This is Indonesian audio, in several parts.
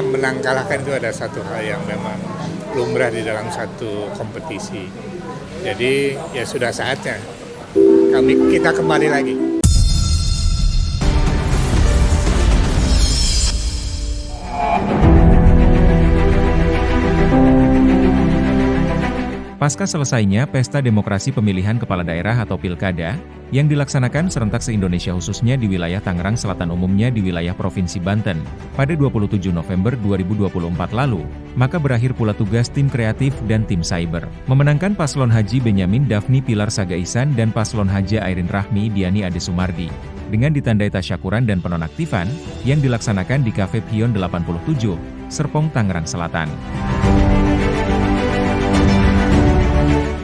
menang kalahkan itu ada satu hal yang memang lumrah di dalam satu kompetisi. Jadi ya sudah saatnya kita kembali lagi. Pasca selesainya Pesta Demokrasi Pemilihan Kepala Daerah atau Pilkada, yang dilaksanakan serentak se-Indonesia khususnya di wilayah Tangerang Selatan umumnya di wilayah Provinsi Banten, pada 27 November 2024 lalu, maka berakhir pula tugas tim kreatif dan tim cyber, memenangkan paslon Haji Benyamin Daphni Pilar Sagaisan dan paslon Haja Airin Rahmi Diani Ade Sumardi, dengan ditandai tasyakuran dan penonaktifan, yang dilaksanakan di Cafe Pion 87, Serpong, Tangerang Selatan.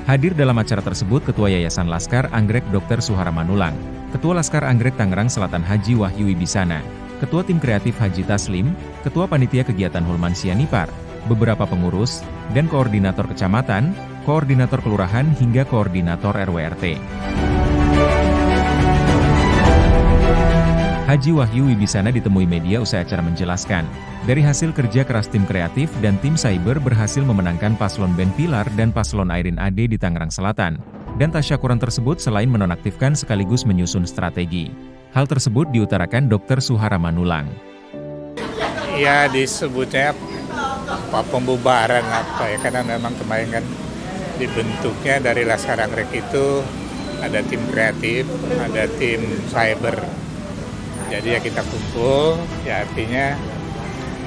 Hadir dalam acara tersebut Ketua Yayasan Laskar Anggrek Dr. Suhara Manulang, Ketua Laskar Anggrek Tangerang Selatan Haji Wahyu Wibisana, Ketua Tim Kreatif Haji Taslim, Ketua Panitia Kegiatan Hulman Sianipar, beberapa pengurus, dan koordinator kecamatan, koordinator kelurahan hingga koordinator RW/RT. Haji Wahyu Wibisana ditemui media usai acara menjelaskan, dari hasil kerja keras tim kreatif dan tim cyber berhasil memenangkan paslon Ben Pilar dan paslon Airin Ade di Tangerang Selatan, dan tasyakuran tersebut selain menonaktifkan sekaligus menyusun strategi. Hal tersebut diutarakan Dr. Suhara Manulang. Ya disebutnya pembubaran ya, karena memang kemarin kan dibentuknya dari Laskar Anggrek itu ada tim kreatif, ada tim cyber. Jadi ya kita kumpul, ya artinya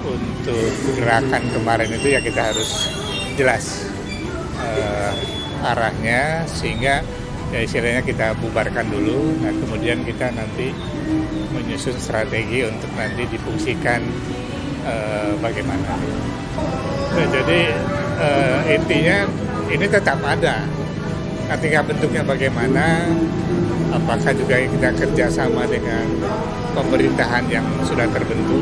untuk gerakan kemarin itu ya kita harus jelas arahnya, sehingga ya istilahnya kita bubarkan dulu, nah kemudian kita nanti menyusun strategi untuk nanti difungsikan bagaimana. Nah, jadi intinya ini tetap ada, nanti bentuknya bagaimana, apakah juga kita kerjasama dengan pemerintahan yang sudah terbentuk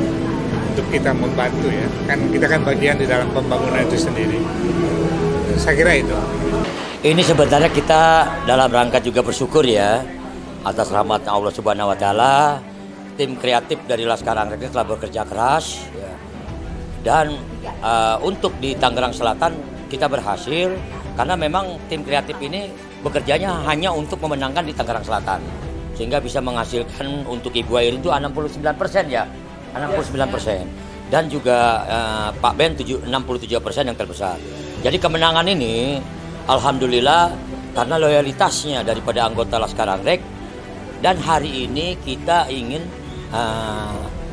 untuk kita membantu ya, kan kita kan bagian di dalam pembangunan itu sendiri. Saya kira itu. Ini sebenarnya kita dalam rangka juga bersyukur ya atas rahmat Allah Subhanahu Wa Taala. Tim kreatif dari Laskar Anggrek telah bekerja keras ya. Dan untuk di Tangerang Selatan kita berhasil karena memang tim kreatif ini bekerjanya hanya untuk memenangkan di Tangerang Selatan, sehingga bisa menghasilkan untuk Ibu Airin itu 69% ya, 69%, dan juga Pak Ben 67% yang terbesar. Jadi kemenangan ini alhamdulillah karena loyalitasnya daripada anggota Laskar Anggrek, dan hari ini kita ingin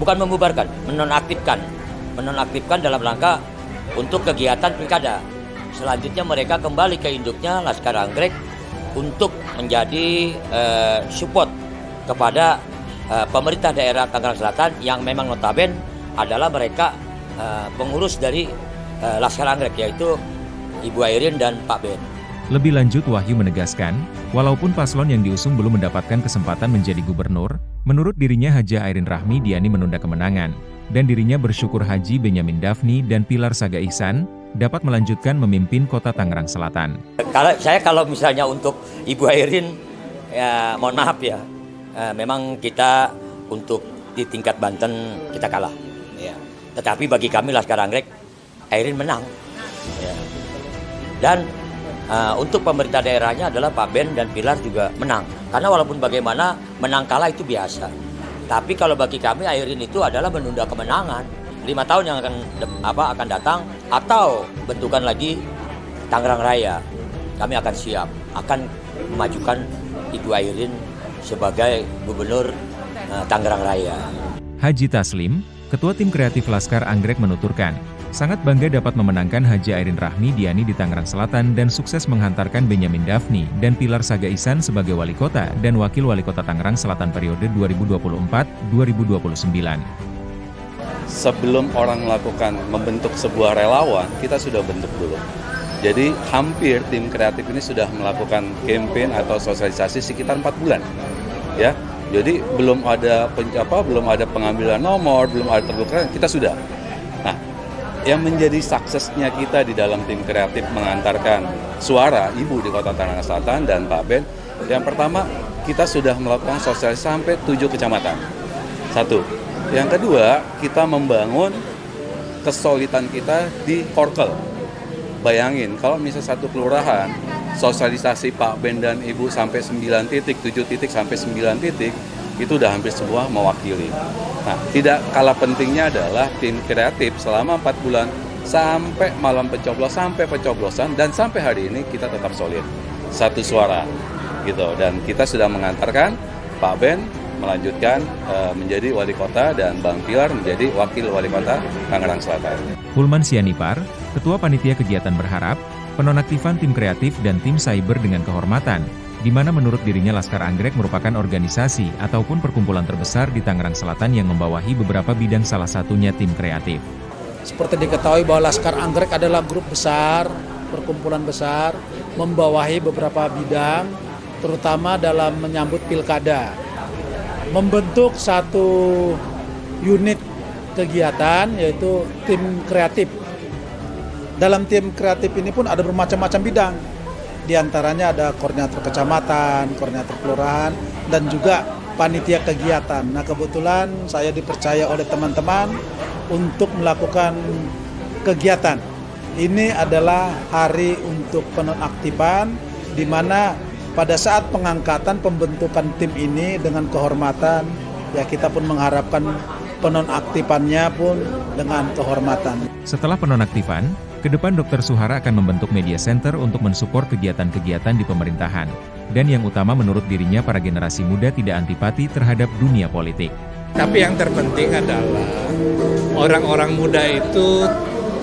bukan membubarkan, menonaktifkan dalam rangka untuk kegiatan pilkada. Selanjutnya mereka kembali ke induknya Laskar Anggrek untuk menjadi support kepada pemerintah daerah Tangerang Selatan yang memang notabene adalah mereka pengurus dari Laskar Anggrek, yaitu Ibu Airin dan Pak Ben. Lebih lanjut Wahyu menegaskan, walaupun paslon yang diusung belum mendapatkan kesempatan menjadi gubernur, menurut dirinya Haja Airin Rahmi Diani menunda kemenangan, dan dirinya bersyukur Haji Benyamin Daphni dan Pilar Sagaisan dapat melanjutkan memimpin kota Tangerang Selatan. Kalau misalnya untuk Ibu Airin, ya mohon maaf ya, memang kita untuk di tingkat Banten kita kalah. Ya. Tetapi bagi kami Laskar Anggrek, Airin menang. Ya. Dan untuk pemerintah daerahnya adalah Pak Ben dan Pilar juga menang. Karena walaupun bagaimana menang kalah itu biasa. Tapi kalau bagi kami Airin itu adalah menunda kemenangan. 5 tahun yang akan datang atau bentukan lagi Tangerang Raya, kami akan siap, akan memajukan Ibu Airin sebagai gubernur Tangerang Raya. Haji Taslim, Ketua Tim Kreatif Laskar Anggrek menuturkan, sangat bangga dapat memenangkan Haja Airin Rahmi Diani di Tangerang Selatan dan sukses menghantarkan Benyamin Daphni dan Pilar Sagaisan sebagai Wali Kota dan Wakil Wali Kota Tangerang Selatan periode 2024-2029. Sebelum orang melakukan membentuk sebuah relawan, kita sudah bentuk dulu. Jadi hampir tim kreatif ini sudah melakukan campaign atau sosialisasi sekitar 4 bulan. Ya. Jadi belum ada pengambilan nomor, belum ada terbuka, kita sudah. Nah, yang menjadi suksesnya kita di dalam tim kreatif mengantarkan suara Ibu di Kota Tangerang Selatan dan Pak Ben, yang pertama kita sudah melakukan sosialisasi sampai 7 kecamatan. 1. Yang kedua, kita membangun kesulitan kita di Korkel. Bayangin, kalau misalnya satu kelurahan, sosialisasi Pak Ben dan Ibu sampai 9 titik, 7 titik sampai 9 titik, itu udah hampir semua mewakili. Nah, tidak kalah pentingnya adalah tim kreatif selama 4 bulan, sampai malam sampai pencoblosan, dan sampai hari ini kita tetap solid. Satu suara, gitu. Dan kita sudah mengantarkan Pak Ben melanjutkan menjadi wali kota dan Bang Pilar menjadi wakil wali kota Tangerang Selatan. Hulman Sianipar, Ketua Panitia Kegiatan berharap, penonaktifan tim kreatif dan tim cyber dengan kehormatan, di mana menurut dirinya Laskar Anggrek merupakan organisasi ataupun perkumpulan terbesar di Tangerang Selatan yang membawahi beberapa bidang, salah satunya tim kreatif. Seperti diketahui bahwa Laskar Anggrek adalah grup besar, perkumpulan besar, membawahi beberapa bidang, terutama dalam menyambut pilkada. Membentuk satu unit kegiatan yaitu tim kreatif. Dalam tim kreatif ini pun ada bermacam-macam bidang. Di antaranya ada koordinator kecamatan, koordinator kelurahan, dan juga panitia kegiatan. Nah, kebetulan saya dipercaya oleh teman-teman untuk melakukan kegiatan. Ini adalah hari untuk penonaktifan, di mana pada saat pengangkatan pembentukan tim ini dengan kehormatan, ya kita pun mengharapkan penonaktifannya pun dengan kehormatan. Setelah penonaktifan, ke depan Dr. Suhara akan membentuk media center untuk mensupport kegiatan-kegiatan di pemerintahan. Dan yang utama menurut dirinya para generasi muda tidak antipati terhadap dunia politik. Tapi yang terpenting adalah orang-orang muda itu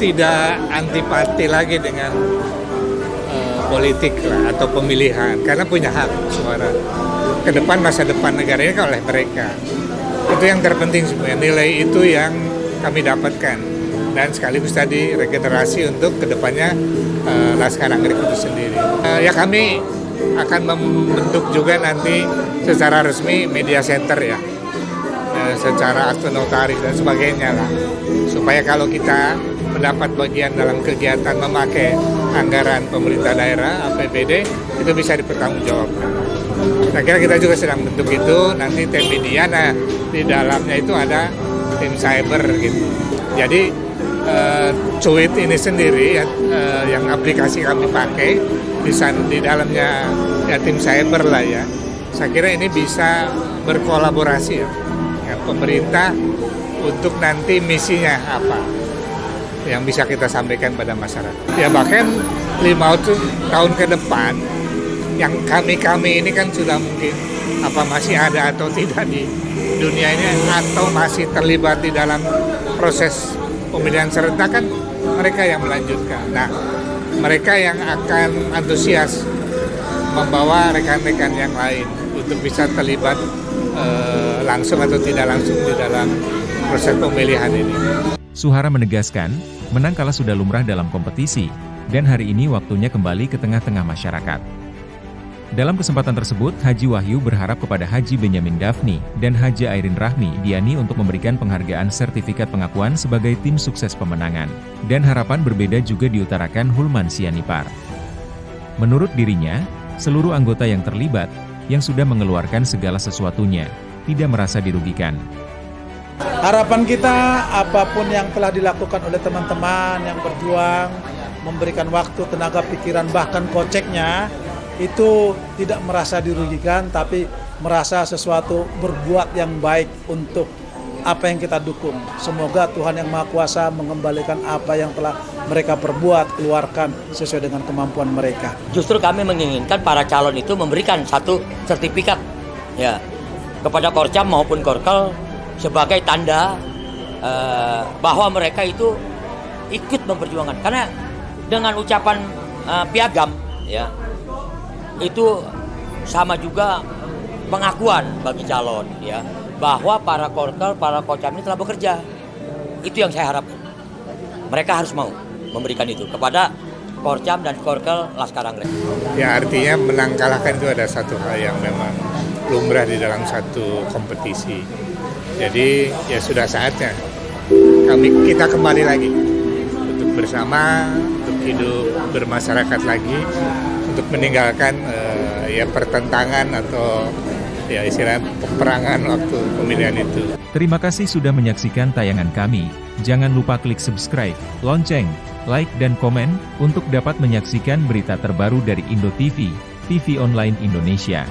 tidak antipati lagi dengan politik lah, atau pemilihan, karena punya hak suara. Ke depan masa depan negara ini oleh mereka. Itu yang terpenting sebenarnya, nilai itu yang kami dapatkan. Dan sekaligus tadi regenerasi untuk kedepannya Laskar Anggrek itu sendiri. Ya kami akan membentuk juga nanti secara resmi media center ya, secara akte notaris dan sebagainya lah. Supaya kalau kita mendapat bagian dalam kegiatan memakai anggaran pemerintah daerah, APBD, itu bisa dipertanggungjawabkan. Saya kira kita juga sedang bentuk itu, nanti tim media, nah di dalamnya itu ada tim cyber gitu. Jadi Cuit ini sendiri yang aplikasi kami pakai, di dalamnya ya tim cyber lah ya. Saya kira ini bisa berkolaborasi ya, pemerintah untuk nanti misinya apa yang bisa kita sampaikan pada masyarakat. Ya bahkan 5 tahun ke depan, yang kami ini kan sudah mungkin apa masih ada atau tidak di dunia ini, atau masih terlibat di dalam proses pemilihan serentak, kan mereka yang melanjutkan. Nah, mereka yang akan antusias membawa rekan-rekan yang lain untuk bisa terlibat langsung atau tidak langsung di dalam proses pemilihan ini. Suhara menegaskan, menang kalah sudah lumrah dalam kompetisi, dan hari ini waktunya kembali ke tengah-tengah masyarakat. Dalam kesempatan tersebut, Haji Wahyu berharap kepada Haji Benyamin Daphni dan Haji Airin Rahmi Diani untuk memberikan penghargaan sertifikat pengakuan sebagai tim sukses pemenangan. Dan harapan berbeda juga diutarakan Hulman Sianipar. Menurut dirinya, seluruh anggota yang terlibat, yang sudah mengeluarkan segala sesuatunya, tidak merasa dirugikan. Harapan kita, apapun yang telah dilakukan oleh teman-teman yang berjuang, memberikan waktu, tenaga, pikiran, bahkan koceknya, itu tidak merasa dirugikan, tapi merasa sesuatu berbuat yang baik untuk apa yang kita dukung. Semoga Tuhan Yang Maha Kuasa mengembalikan apa yang telah mereka perbuat, keluarkan sesuai dengan kemampuan mereka. Justru kami menginginkan para calon itu memberikan satu sertifikat ya kepada Korcam maupun Korkel sebagai tanda bahwa mereka itu ikut memperjuangkan. Karena dengan ucapan piagam ya, itu sama juga pengakuan bagi calon ya, bahwa para Korkel, para Korcam ini telah bekerja. Itu yang saya harapkan. Mereka harus mau memberikan itu kepada Korcam dan Korkel Laskar Anggrek. Ya artinya menang kalahkan itu ada satu hal yang memang lumrah di dalam satu kompetisi. Jadi ya sudah saatnya kita kembali lagi untuk bersama, untuk hidup bermasyarakat lagi, untuk meninggalkan ya pertentangan atau ya istilahnya peperangan waktu pemilihan itu. Terima kasih sudah menyaksikan tayangan kami. Jangan lupa klik subscribe, lonceng, like dan komen untuk dapat menyaksikan berita terbaru dari Indo TV, TV online Indonesia.